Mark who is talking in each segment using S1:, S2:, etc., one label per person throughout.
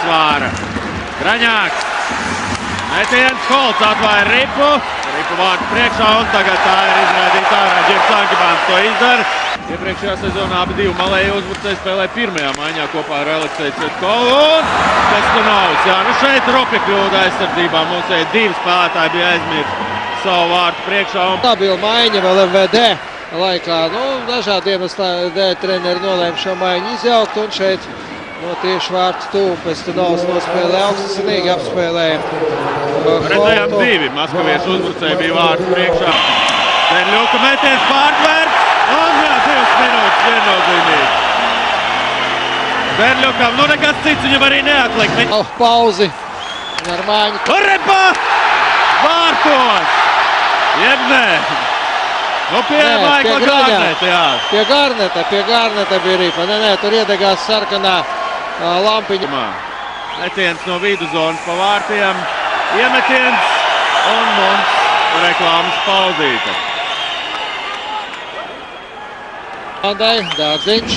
S1: svāra. Graņāks. Metiens, Holts atvēra ripu. Ripu vārds priekšā un tagad tā ir izraidīta ārā. Ģirbs Ankibāns to izdara. Iepriekšējā sezonā abi divi malēji uzbrucēji spēlēja pirmajā maiņā kopā ar Aleksēju Cvetkovu un Pestunovs. Jā, nu šeit Ropi kļūda aizsardzībā. Mums divi spēlētāji bija aizmirst savu vārtu priekšā.
S2: Stabila maiņa vēl MVD laikā. Nu, dažādiem treneri nolēma šo maiņu izjaukt un šeit tieši vārtu tuvu Pestunovs nospēlē augstasinīgi apspēlēja.
S1: Redzējām divi maskaviešu uzbrucēji bija vārtu priekšā. Berļuka metiens pārtvērts. Un jā, 2 minūtes viennozīmīgi. Berļukam, nu nekas cits viņam arī neatliek.
S2: Pauzi ar māņu.
S1: Repa! Vārtos! Jeb nē. Nu pie Maikla Garneta, jā.
S2: Pie Garneta bija ripa. Nē, tur iedegās sarkanā lampiņa.
S1: Metiens no viduzonas pa vārtiem. Iemetiens un mums reklāmas pauzīte.
S2: Dārziņš.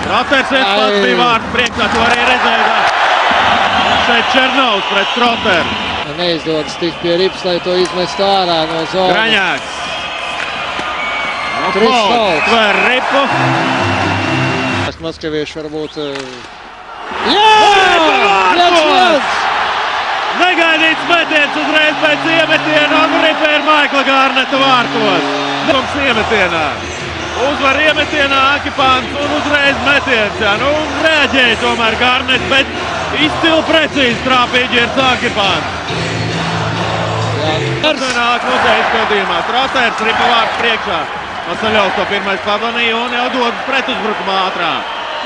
S1: Troters viens pats bija vārtu priekšā, to arī redzēja. Šeit Černovs pret Troteru.
S2: Neizdodas tikt pie rips, lai to izmestu ārā no zonas.
S1: Graņāks. Holts tver ripu.
S2: Maskavieši varbūt... Jā!
S1: Negaidīts metiens uzreiz pēc iemetiena un ripa ir Maikla Garneta vārtos. Mums iemetienā. Uzvar iemetienā Ankibāns un uzreiz metiens. Jā, nu reaģēja tomēr Garnets, bet izcili precīzi trāpīja Ģirbs Ankibāns. Nāk muzēja izpildījumā. Troters ripa vārds priekšā. Vasaļovs to pirmais pamanīja un jau dodas pretuzbrukumā ātrā.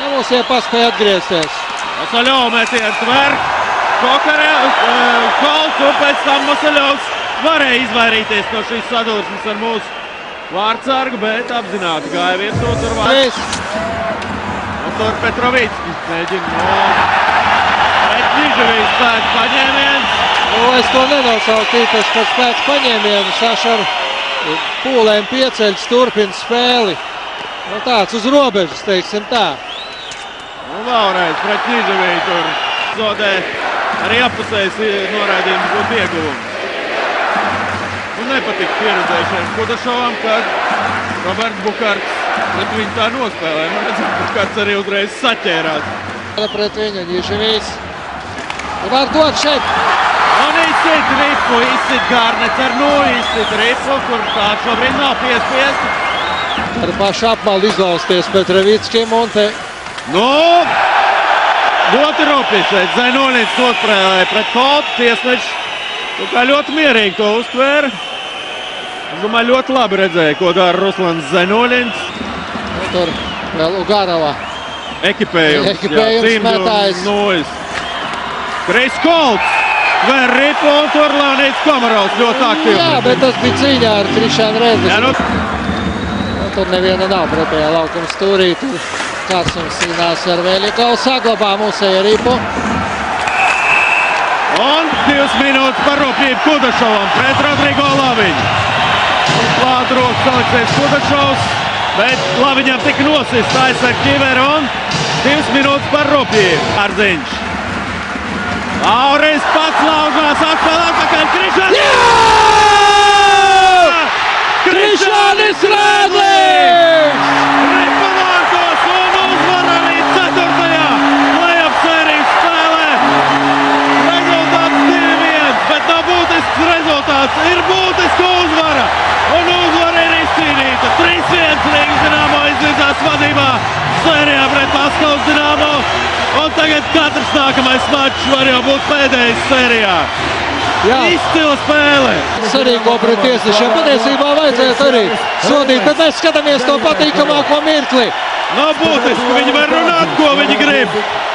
S2: Mums paspēja atgriezties.
S1: Vasaļovs metiens tver. Holts un pēc tam Vasaļovs varēja izvairīties no šīs sadursmes ar mūsu vārdsargu, bet apzināti gāja viens otru vārds. Un tur Petrovickis mēģina pret Niževijas spēku paņēmiens.
S2: Es to nenosaucu īpaši par spēku paņēmienu. Sašar pūlēm pieceļas turpina spēli. Nu tāds uz robežas, teiksim tā.
S1: Un vēlreiz pret Niževiju tur zodē arī apusējis noraidījums būtu ieguvums. Un nepatika pieredzējušiem Kudašovam, kad Roberts Bukarts pret viņu tā nospēlē. Nu, redzam, Bukarts arī uzreiz saķērās.
S2: Pret viņu Niževijs. Var dot šeit.
S1: Un izsit ripu, izsit Garnets ar izsit ripu, kur tā šobrīd nav piespiesti.
S2: Ar pašu apmalu izlausties Petrovickim un te...
S1: Nu, ļoti Ropi šeit. Zainolins nospēlēja pret Holtu. Tiesneši kā ļoti mierīgi to uztvēra. Es domāju, ļoti labi redzēja, ko dara Ruslans Zainolins.
S2: Tur vēl Ugarova.
S1: Ekipējums
S2: metājs.
S1: Kris Holts tver ripu un tur Leonīds Komarovs ļoti aktīvi.
S2: Jā, bet tas bija cīņā ar Krišānu Redzi. Tur neviena nav pretējā laukuma stūrī. Tur kāds mums cīnās ar Vēļikovu. Saglabā mūsēja ripu.
S1: Un 2 minūtes par Ropību Kudašovam pret Rodrigo Laviņu. Klāt rokas Aleksējs Kudašovs, bet Laviņam tika nosist aizsarg ķivera un 2 minūtes par Ropību. Ārziņš. Lauris pats laužās, atspēl atpakaļ Krišānis.
S2: Jā! Krišānis Rēdlis!
S1: Ripa vārtos un uzvar arī 4. play-off sērijas spēlē. Rezultāts 2-1, bet nav būtisks rezultāts. Ir būtiska uzvara. Un uzvara ir izcīnīta. 3-1 Rīgas Dinamo izvirzās vadībā sērijā pret Maskavas Dinamo. Un tagad katrs nākamais mačs var jau būt pēdējais sērijā. Izcila spēle.
S2: Sarīko pret tiesnešiem. Patiesībā vajadzētu arī sodīt, bet mēs skatāmies to patīkamāko mirkli.
S1: Nav būtiski, viņi var runāt, ko viņi grib.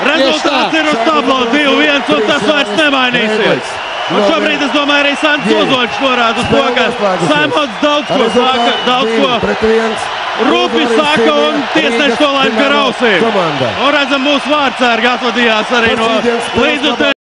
S1: Rezultāts ir uz tablo 2-1 un tas vairs nemainīsies. Un šobrīd, es domāju, arī Sants Ozoļs norāda uz to, ka Saimons daudz ko saka, daudz ko rupi saka un tiesneši to laid gar ausīm. Un redzam, mūsu vārdsargi atvadījās arī no līdzutē.